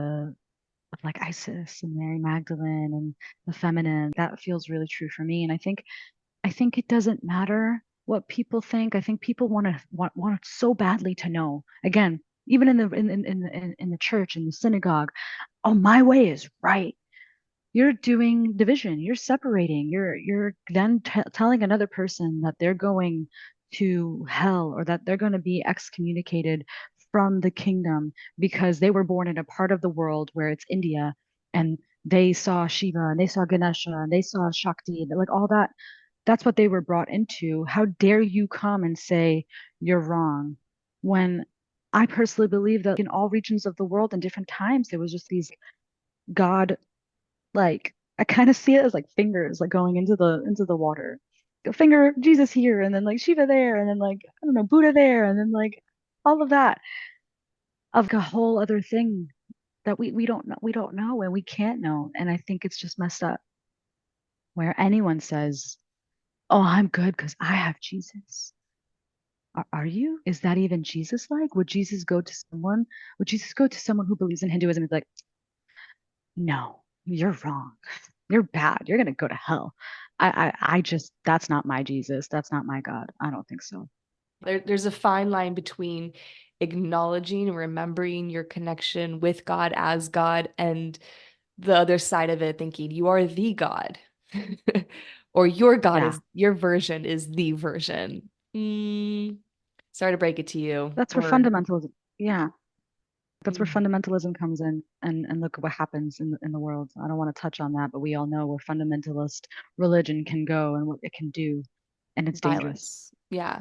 Isis and Mary Magdalene and the feminine. That feels really true for me. And I think it doesn't matter what people think. I think people want so badly to know. Again, even in the church, in the synagogue. Oh, my way is right. You're doing division. You're separating. You're then telling another person that they're going to hell or that they're going to be excommunicated from the kingdom because they were born in a part of the world where it's India and they saw Shiva and they saw Ganesha and they saw Shakti, like all that. That's what they were brought into. How dare you come and say you're wrong when I personally believe that in all regions of the world and different times there was just these God, like I kind of see it as like fingers like going into the water. A finger Jesus here and then like Shiva there and then like I don't know Buddha there and then like all of that of like a whole other thing that we don't know and we can't know. And I think it's just messed up where anyone says, "Oh, I'm good because I have Jesus." Are you? Is that even Jesus like? Would Jesus go to someone? Would Jesus go to someone who believes in Hinduism and be like, "No, you're wrong. You're bad. You're gonna go to hell." I just that's not my Jesus. That's not my God. I don't think so. There's a fine line between acknowledging and remembering your connection with God as God and the other side of it thinking you are the God. Or your God Yeah, is your version is the version. Mm, sorry to break it to you. that's where Or fundamentalism. Yeah, that's where mm, fundamentalism comes in, and look at what happens in the world. I don't want to touch on that, but we all know where fundamentalist religion can go and what it can do, and it's dangerous. violence. Yeah.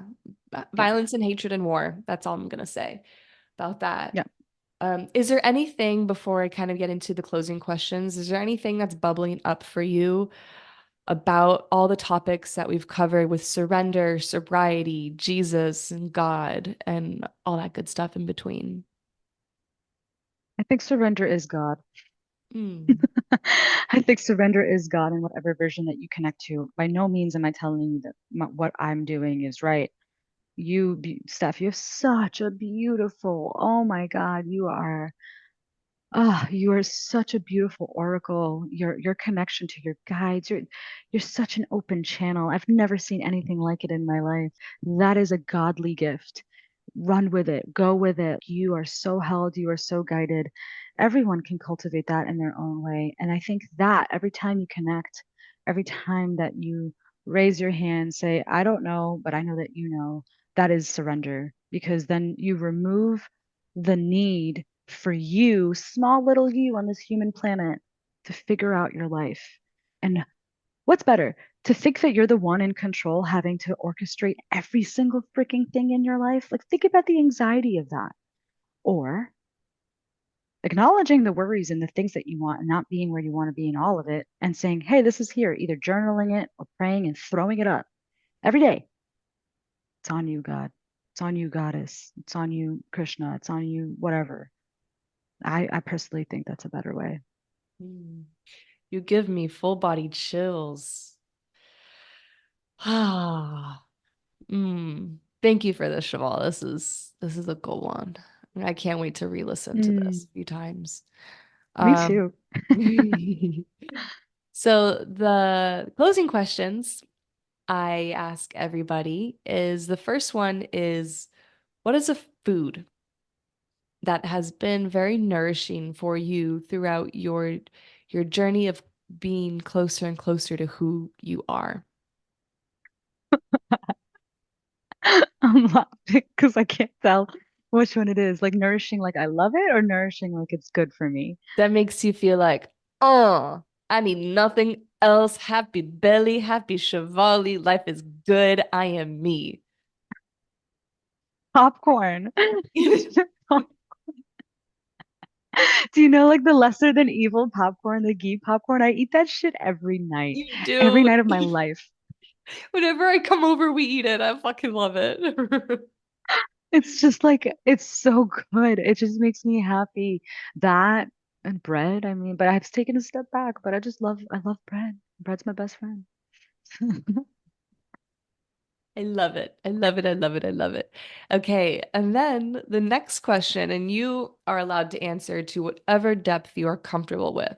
Yeah, Violence and hatred and war. That's all I'm gonna say about that. yeah. Is there anything before I kind of get into the closing questions? Is there anything that's bubbling up for you about all the topics that we've covered with surrender, sobriety, Jesus, and God, and all that good stuff in between? I think surrender is God. Mm, I think surrender is God in whatever version that you connect to. By no means am I telling you that what I'm doing is right. Steph, you have such a beautiful, oh my God, you are, you are such a beautiful oracle. Your connection to your guides, you're such an open channel. I've never seen anything like it in my life. That is a godly gift. Run with it, go with it. You are so held, you are so guided. Everyone can cultivate that in their own way. And I think that every time you connect, every time that you raise your hand, say, I don't know, but I know that you know, that is surrender because then you remove the need for you, small little you on this human planet, to figure out your life. And what's better, to think that you're the one in control having to orchestrate every single freaking thing in your life? Like, think about the anxiety of that. Or acknowledging the worries and the things that you want and not being where you want to be in all of it and saying, hey, this is here, either journaling it or praying and throwing it up every day. It's on you, God. It's on you, Goddess. It's on you, Krishna. It's on you, whatever. I personally think that's a better way. mm. You give me full body chills. Ah, Thank you for this, Cheval. This is a good one. I can't wait to re-listen to this Mm, a few times. me Um, too. so the closing questions I ask everybody is the first one is what is a food that has been very nourishing for you throughout your journey of being closer and closer to who you are? I'm laughing because I can't tell which one it is. Like nourishing, like I love it, or nourishing, like it's good for me. That makes you feel like, oh, I need nothing else. Happy belly, happy Chevali. Life is good. I am me. Popcorn. Do you know like the lesser than evil popcorn, the ghee popcorn? I eat that shit You every do. night of my life. Whenever I come over, we eat it. I fucking love it. It's just like it's so good. It just makes me happy. That and bread, I mean, but I've taken a step back, but I love bread. Bread's my best friend. I love it. I love it. I love it. I love it. Okay. And then the next question, and you are allowed to answer to whatever depth you are comfortable with.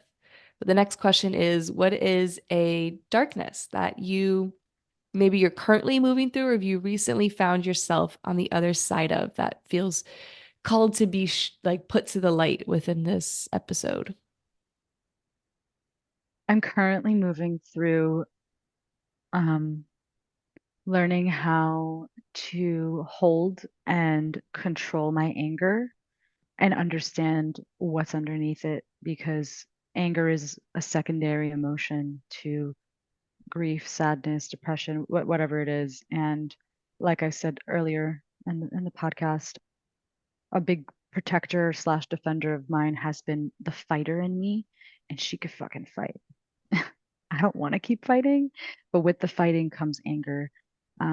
But the next question is, what is a darkness that you maybe you're currently moving through, or have you recently found yourself on the other side of that feels called to be like put to the light within this episode? I'm currently moving through um, learning how to hold and control my anger and understand what's underneath it, because anger is a secondary emotion to grief, sadness, depression, whatever it is. And like I said earlier in the podcast, a big protector slash defender of mine has been the fighter in me, and she could fucking fight. I don't want to keep fighting, but with the fighting comes anger.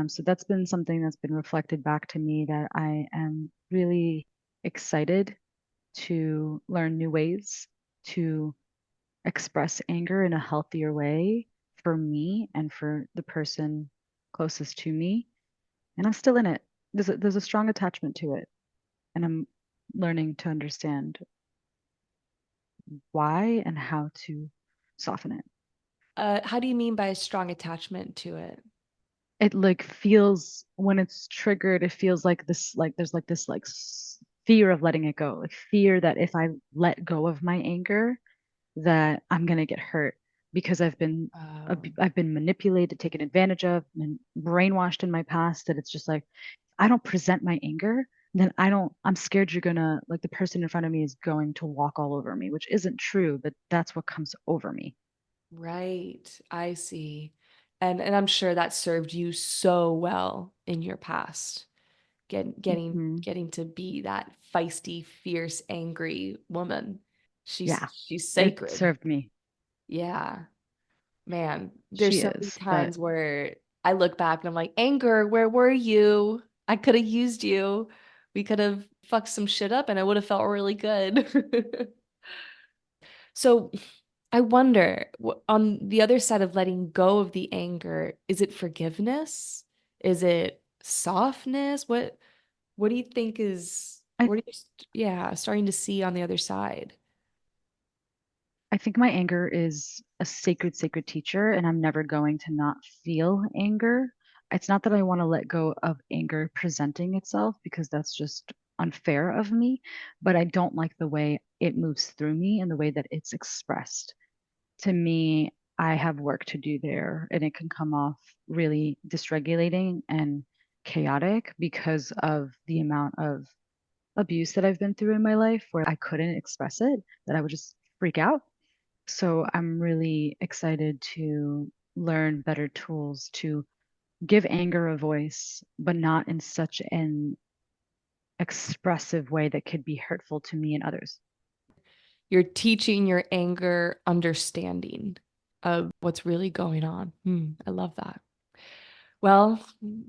So that's been something that's been reflected back to me, that I am really excited to learn new ways to express anger in a healthier way for me and for the person closest to me. And I'm still in it. There's a strong attachment to it, and I'm learning to understand why and how to soften it. How do you mean by a strong attachment to it? It like feels, when it's triggered, it feels like this, like there's like this like fear of letting it go, like fear that if I let go of my anger, that I'm gonna get hurt, because Oh, I've been manipulated, taken advantage of, and brainwashed in my past, that it's just like, I don't present my anger, then I'm scared you're gonna, like, the person in front of me is going to walk all over me, which isn't true, but that's what comes over me. right. I see. And I'm sure that served you so well in your past. Hmm. Getting to be that feisty, fierce, angry woman. Yeah, She's it sacred. served me. Yeah. Man, there's She so many is, but times where I look back and I'm like, anger, where were you? I could have used you. We could have fucked some shit up and I would have felt really good. So I wonder, on the other side of letting go of the anger, is it forgiveness? Is it softness? What do you think is, I what are you, yeah, starting to see on the other side? I think my anger is a sacred, sacred teacher, and I'm never going to not feel anger. It's not that I want to let go of anger presenting itself, because that's just unfair of me, but I don't like the way it moves through me and the way that it's expressed. To me, I have work to do there, and it can come off really dysregulating and chaotic because of the amount of abuse that I've been through in my life, where I couldn't express it, that I would just freak out. So I'm really excited to learn better tools to give anger a voice, but not in such an expressive way that could be hurtful to me and others. You're teaching your anger understanding of what's really going on. I love that. Well,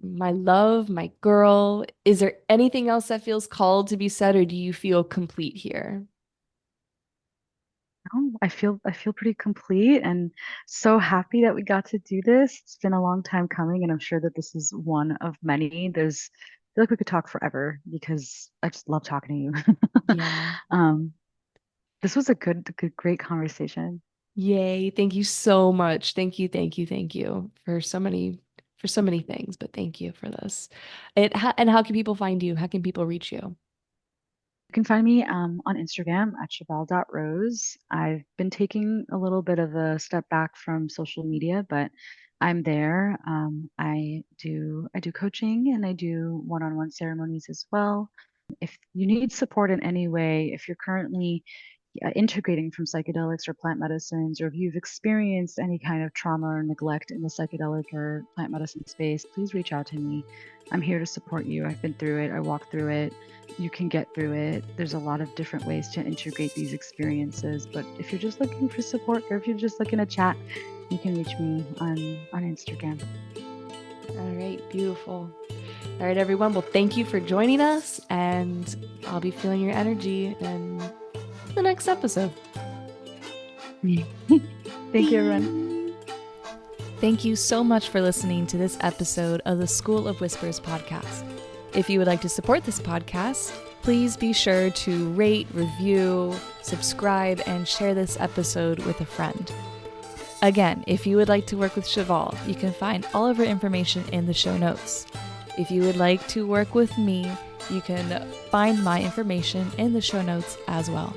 my love, my girl, is there anything else that feels called to be said, or do you feel complete here? I feel pretty complete and so happy that we got to do this. It's been a long time coming, and I'm sure that this is one of many. I feel like we could talk forever because I just love talking to you. Yeah. um, this was a great conversation. Yay. Thank you so much. Thank you for so many things, but thank you for this. And how can people find you? How can people reach you? You can find me on Instagram at shoval.rose. I've been taking a little bit of a step back from social media, but I'm there. I do coaching, and I do one-on-one ceremonies as well. If you need support in any way, if you're currently integrating from psychedelics or plant medicines, or if you've experienced any kind of trauma or neglect in the psychedelic or plant medicine space, please reach out to me. I'm here to support you. I've been through it, I walked through it. You can get through it. There's a lot of different ways to integrate these experiences. But if you're just looking for support, or if you're just looking to chat, you can reach me on Instagram. All right, beautiful. All right, everyone. Well, thank you for joining us, and I'll be feeling your energy in the next episode. Thank you, everyone. Thank you so much for listening to this episode of the School of Whispers podcast. If you would like to support this podcast, please be sure to rate, review, subscribe, and share this episode with a friend. Again, if you would like to work with Shoval, you can find all of her information in the show notes. If you would like to work with me, You can find my information in the show notes as well.